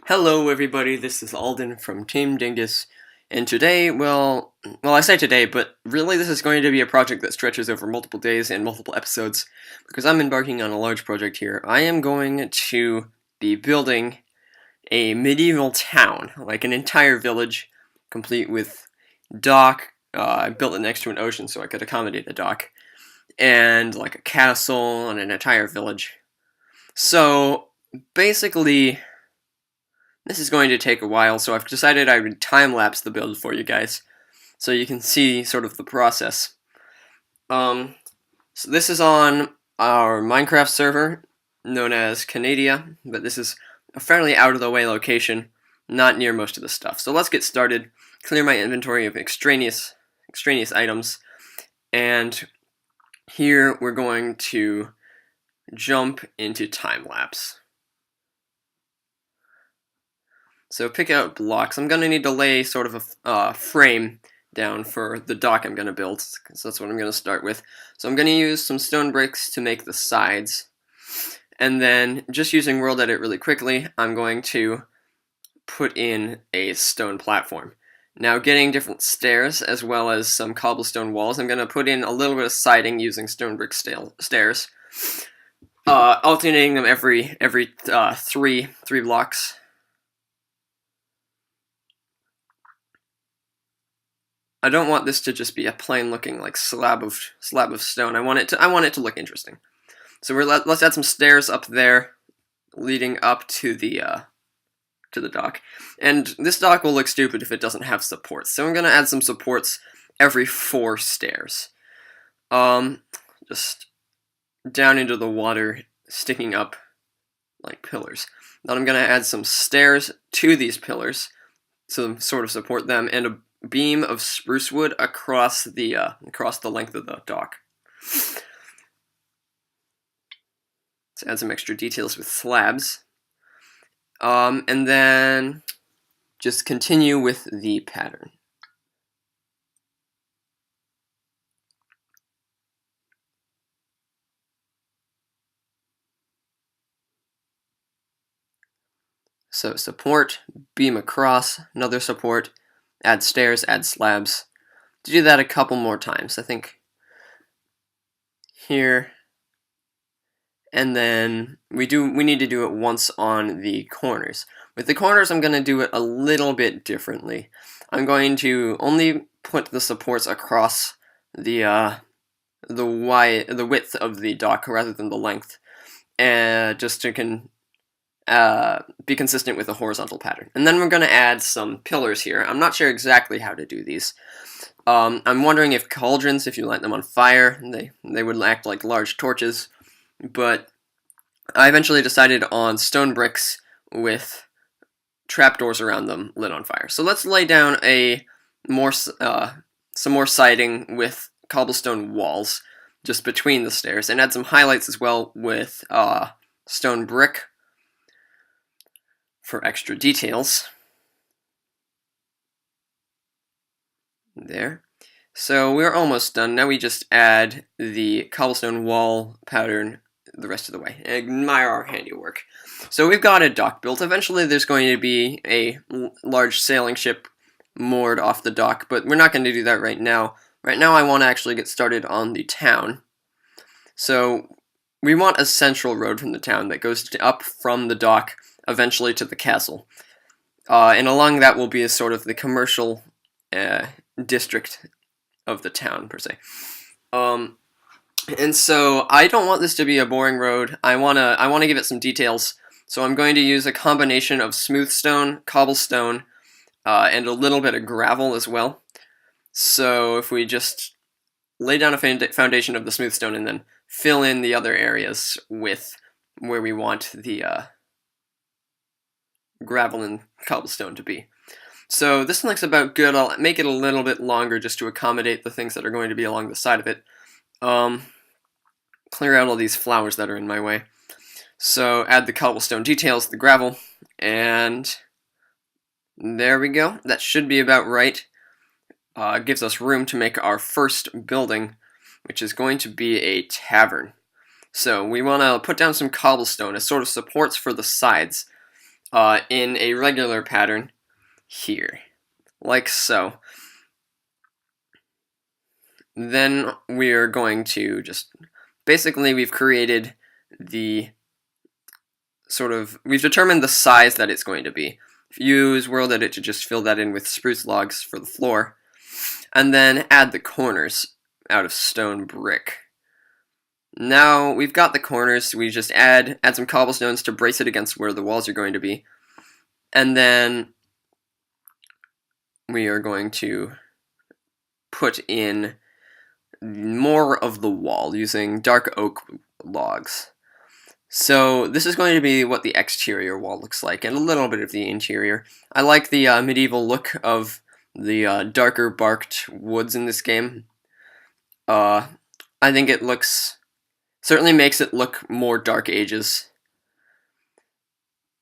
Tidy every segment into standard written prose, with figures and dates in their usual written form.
Hello everybody, this is Alden from Team Dingus, and today, I say today, but really this is going to be a project that stretches over multiple days and multiple episodes, because I'm embarking on a large project here. I am going to be building a medieval town, like an entire village, complete with dock. I built it next to an ocean so I could accommodate a dock, and like a castle and an entire village. So, basically, this is going to take a while, so I've decided I would time-lapse the build for you guys, so you can see sort of the process. So this is on our Minecraft server, known as Canadia, but this is a fairly out-of-the-way location, not near most of the stuff. So let's get started, clear my inventory of extraneous items, and here we're going to jump into time-lapse. So pick out blocks. I'm going to need to lay sort of a frame down for the dock I'm going to build, because that's what I'm going to start with. So I'm going to use some stone bricks to make the sides. And then, just using World Edit really quickly, I'm going to put in a stone platform. Now, getting different stairs, as well as some cobblestone walls, I'm going to put in a little bit of siding using stone brick stairs. Alternating them every three blocks. I don't want this to just be a plain looking like slab of stone. I want it to look interesting. So let's add some stairs up there, leading up to the dock. And this dock will look stupid if it doesn't have supports. So I'm gonna add some supports every 4 stairs. Just down into the water, sticking up like pillars. Then I'm gonna add some stairs to these pillars to sort of support them, and a beam of spruce wood across the length of the dock. Let's add some extra details with slabs, and then just continue with the pattern. So support, beam across, another support, add stairs, add slabs. To do that a couple more times, I think here, and then we need to do it once on the corners. With the corners, I'm going to do it a little bit differently. I'm going to only put the supports across the width of the dock rather than the length, just to be consistent with the horizontal pattern. And then we're going to add some pillars here. I'm not sure exactly how to do these. I'm wondering if cauldrons, if you light them on fire, they would act like large torches. But I eventually decided on stone bricks with trapdoors around them lit on fire. So let's lay down some more siding with cobblestone walls just between the stairs, and add some highlights as well with stone brick for extra details. There. So we're almost done. Now we just add the cobblestone wall pattern the rest of the way. Admire our handiwork. So we've got a dock built. Eventually there's going to be a large sailing ship moored off the dock, but we're not going to do that right now. Right now I want to actually get started on the town. So we want a central road from the town that goes up from the dock eventually to the castle. And along that will be a sort of the commercial district of the town, per se. And so I don't want this to be a boring road. I wanna give it some details. So I'm going to use a combination of smooth stone, cobblestone, and a little bit of gravel as well. So if we just lay down a foundation of the smooth stone and then fill in the other areas with where we want the gravel and cobblestone to be. So this looks about good. I'll make it a little bit longer just to accommodate the things that are going to be along the side of it. Clear out all these flowers that are in my way. So add the cobblestone details, the gravel, and there we go. That should be about right. Gives us room to make our first building, which is going to be a tavern. So we want to put down some cobblestone as sort of supports for the sides. in a regular pattern here, like so. Then we're going to just, basically we've created the we've determined the size that it's going to be. Use World Edit to just fill that in with spruce logs for the floor, and then add the corners out of stone brick. Now we've got the corners, we just add some cobblestones to brace it against where the walls are going to be, and then we are going to put in more of the wall using dark oak logs. So this is going to be what the exterior wall looks like, and a little bit of the interior. I like the medieval look of the darker barked woods in this game. I think it certainly makes it look more Dark Ages.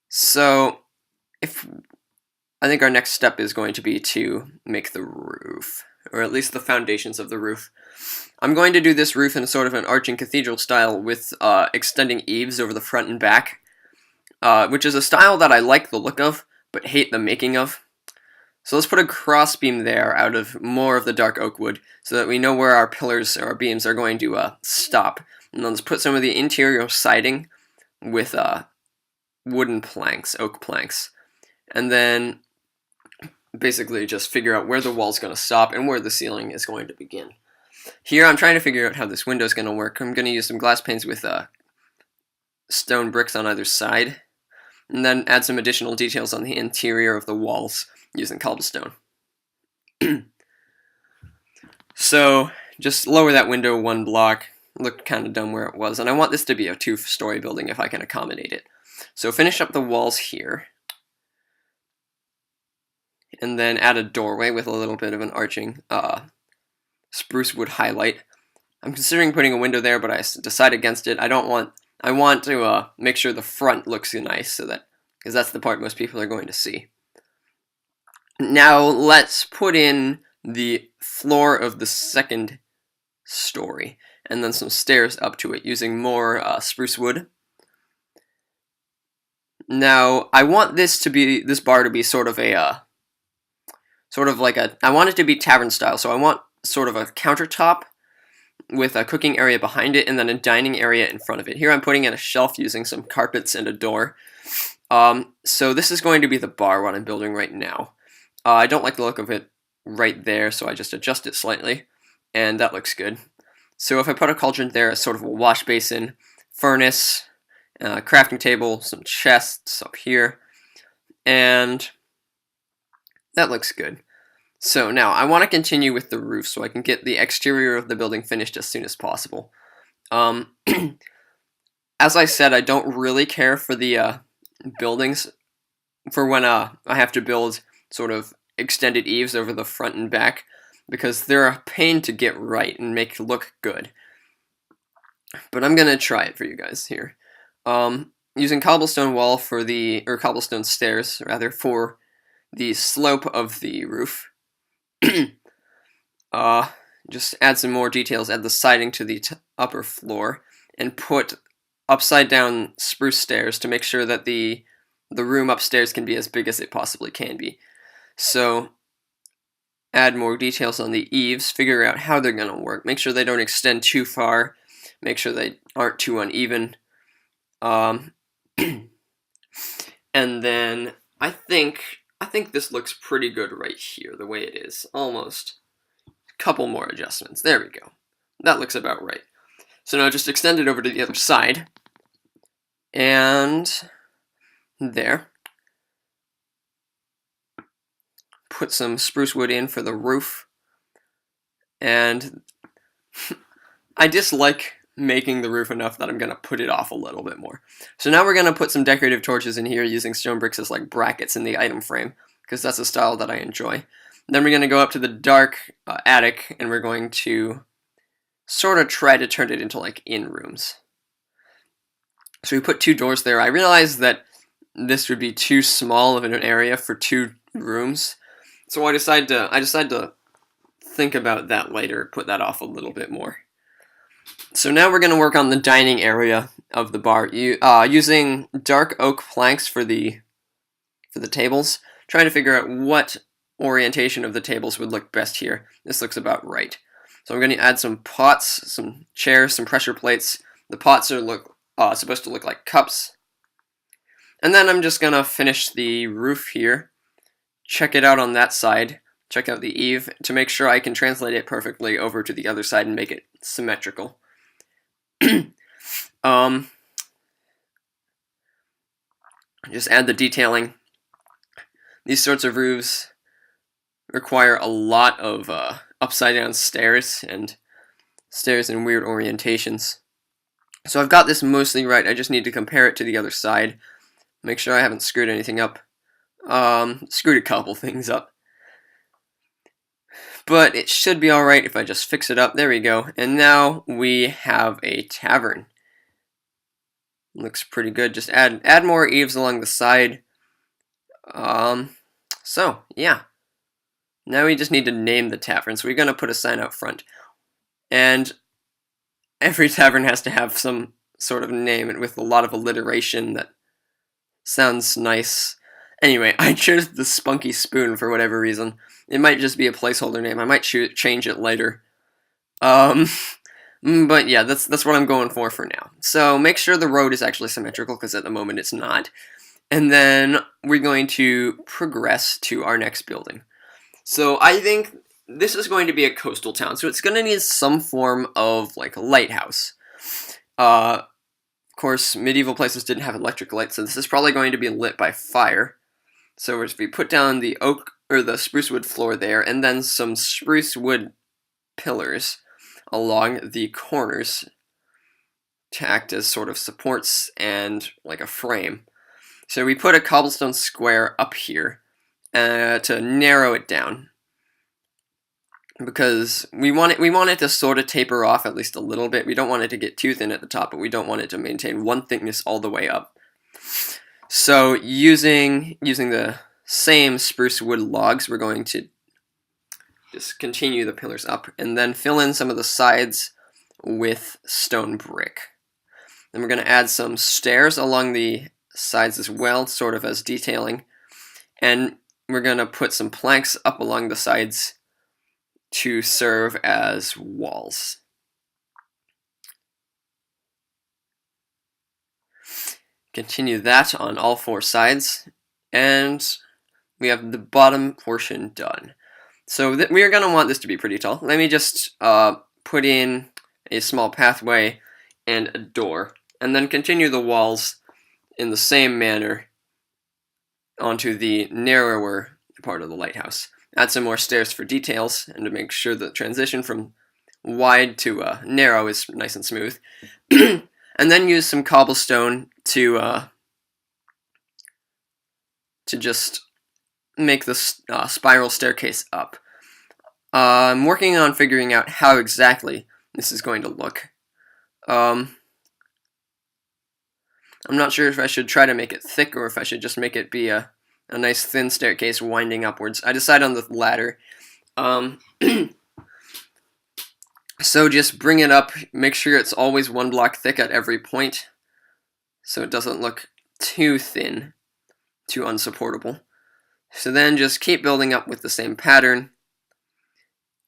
So I think our next step is going to be to make the roof, or at least the foundations of the roof. I'm going to do this roof in sort of an arching cathedral style with extending eaves over the front and back, which is a style that I like the look of, but hate the making of. So let's put a crossbeam there out of more of the dark oak wood, so that we know where our pillars or our beams are going to stop. And then let's put some of the interior siding with wooden planks, oak planks. And then basically just figure out where the wall's going to stop and where the ceiling is going to begin. Here I'm trying to figure out how this window is going to work. I'm going to use some glass panes with stone bricks on either side, and then add some additional details on the interior of the walls using cobblestone. So just lower that window one block. Looked kind of dumb where it was, and I want this to be a 2-story building if I can accommodate it. So finish up the walls here, and then add a doorway with a little bit of an arching spruce wood highlight. I'm considering putting a window there, but I decide against it. I want to make sure the front looks nice, because that's the part most people are going to see. Now let's put in the floor of the second story, and then some stairs up to it using more spruce wood. Now I want this bar to be sort of like I want it to be tavern style, so I want sort of a countertop with a cooking area behind it, and then a dining area in front of it. Here I'm putting in a shelf using some carpets and a door. So this is going to be the bar, what I'm building right now. I don't like the look of it right there, so I just adjust it slightly, and that looks good. So if I put a cauldron there, it's sort of a wash basin, furnace, crafting table, some chests up here, and that looks good. So now I want to continue with the roof so I can get the exterior of the building finished as soon as possible. As I said, I don't really care for the buildings for when I have to build sort of extended eaves over the front and back, because they're a pain to get right and make look good. But I'm gonna try it for you guys here. Using cobblestone cobblestone stairs rather, for the slope of the roof. Just add some more details, add the siding to the upper floor, and put upside down spruce stairs to make sure that the room upstairs can be as big as it possibly can be. So add more details on the eaves, figure out how they're going to work, make sure they don't extend too far, make sure they aren't too uneven. And then I think this looks pretty good right here, the way it is. Almost. A couple more adjustments. There we go. That looks about right. So now just extend it over to the other side. And there. Put some spruce wood in for the roof. And I dislike making the roof enough that I'm going to put it off a little bit more. So now we're going to put some decorative torches in here using stone bricks as like brackets in the item frame, because that's a style that I enjoy. Then we're going to go up to the dark attic, and we're going to sort of try to turn it into like in rooms. So we put 2 doors there. I realized that this would be too small of an area for 2 rooms, so I decided to think about that later, put that off a little bit more. So now we're going to work on the dining area of the bar, using dark oak planks for the for the tables, trying to figure out what orientation of the tables would look best here. This looks about right. So I'm going to add some pots, some chairs, some pressure plates. The pots are supposed to look like cups. And then I'm just going to finish the roof here. Check it out on that side. Check out the eave to make sure I can translate it perfectly over to the other side and make it symmetrical. Just add the detailing. These sorts of roofs require a lot of upside down stairs and stairs in weird orientations. So I've got this mostly right. I just need to compare it to the other side. Make sure I haven't screwed anything up. Screwed a couple things up. But it should be alright if I just fix it up. There we go. And now we have a tavern. Looks pretty good. Just add more eaves along the side. So, yeah. Now we just need to name the tavern. So we're going to put a sign out front. And every tavern has to have some sort of name with a lot of alliteration that sounds nice. Anyway, I chose the Spunky Spoon for whatever reason. It might just be a placeholder name. I might change it later. But yeah, that's what I'm going for now. So make sure the road is actually symmetrical, because at the moment it's not. And then we're going to progress to our next building. So I think this is going to be a coastal town, so it's going to need some form of, like, a lighthouse. Of course, medieval places didn't have electric lights, so this is probably going to be lit by fire. So if we put down the oak, or the spruce wood floor there, and then some spruce wood pillars along the corners to act as sort of supports and like a frame. So we put a cobblestone square up here to narrow it down, because we want it to sort of taper off at least a little bit. We don't want it to get too thin at the top, but we don't want it to maintain one thickness all the way up. So using the same spruce wood logs, we're going to just continue the pillars up and then fill in some of the sides with stone brick. Then we're going to add some stairs along the sides as well, sort of as detailing. And we're going to put some planks up along the sides to serve as walls. Continue that on all four sides, and we have the bottom portion done. So we are going to want this to be pretty tall. Let me just put in a small pathway and a door, and then continue the walls in the same manner onto the narrower part of the lighthouse. Add some more stairs for details, and to make sure the transition from wide to narrow is nice and smooth. And then use some cobblestone to just make the spiral staircase up. I'm working on figuring out how exactly this is going to look. I'm not sure if I should try to make it thick or if I should just make it be a nice thin staircase winding upwards. I decided on the latter. So just bring it up, make sure it's always one block thick at every point, so it doesn't look too thin, too unsupportable. So then just keep building up with the same pattern,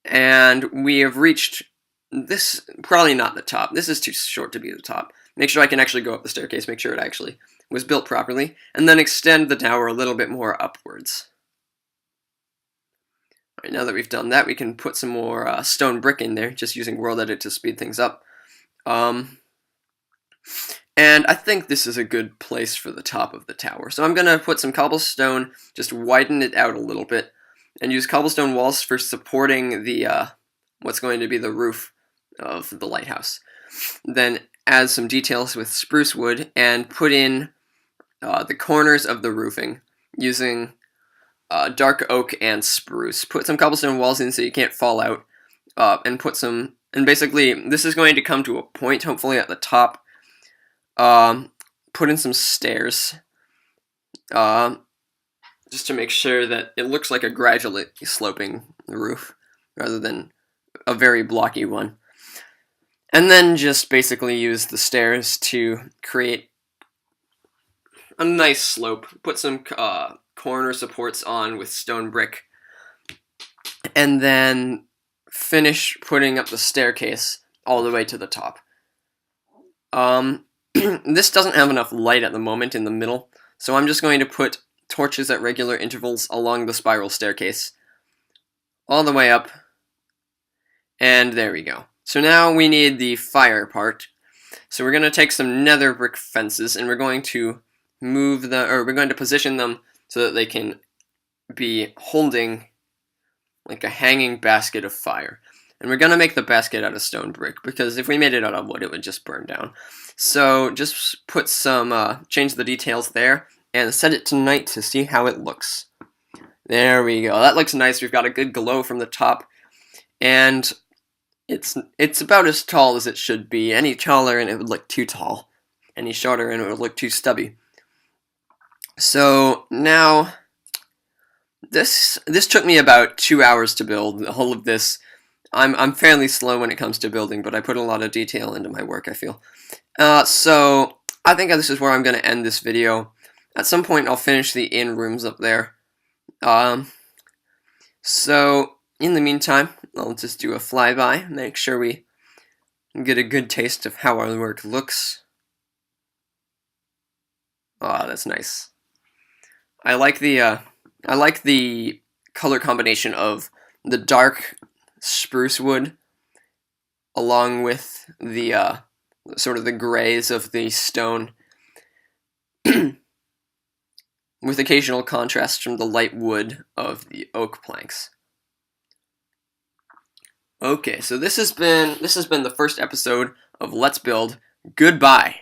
and we have reached this, probably not the top. This is too short to be the top. Make sure I can actually go up the staircase, make sure it actually was built properly, and then extend the tower a little bit more upwards. Alright, now that we've done that, we can put some more stone brick in there, just using World Edit to speed things up. And I think this is a good place for the top of the tower. So I'm going to put some cobblestone, just widen it out a little bit, and use cobblestone walls for supporting the what's going to be the roof of the lighthouse. Then add some details with spruce wood, and put in the corners of the roofing using dark oak and spruce. Put some cobblestone walls in so you can't fall out, and basically this is going to come to a point, hopefully at the top. Put in some stairs, just to make sure that it looks like a gradually sloping roof, rather than a very blocky one. And then just basically use the stairs to create a nice slope. Put some corner supports on with stone brick, and then finish putting up the staircase all the way to the top. This doesn't have enough light at the moment in the middle, so I'm just going to put torches at regular intervals along the spiral staircase, all the way up, and there we go. So now we need the fire part. So we're going to take some nether brick fences, and we're going to we're going to position them so that they can be holding like a hanging basket of fire. And we're going to make the basket out of stone brick, because if we made it out of wood, it would just burn down. So just put some, change the details there, and set it to night to see how it looks. There we go. That looks nice. We've got a good glow from the top, and it's about as tall as it should be. Any taller and it would look too tall. Any shorter and it would look too stubby. So now, this took me about 2 hours to build. The whole of this. I'm fairly slow when it comes to building, but I put a lot of detail into my work, I feel. So I think this is where I'm going to end this video. At some point I'll finish the inn rooms up there. So in the meantime, I'll just do a flyby, make sure we get a good taste of how our work looks. Ah, that's nice. I like the color combination of the dark spruce wood along with the sort of the grays of the stone, with occasional contrast from the light wood of the oak planks. Okay, so this has been the first episode of Let's Build. Goodbye.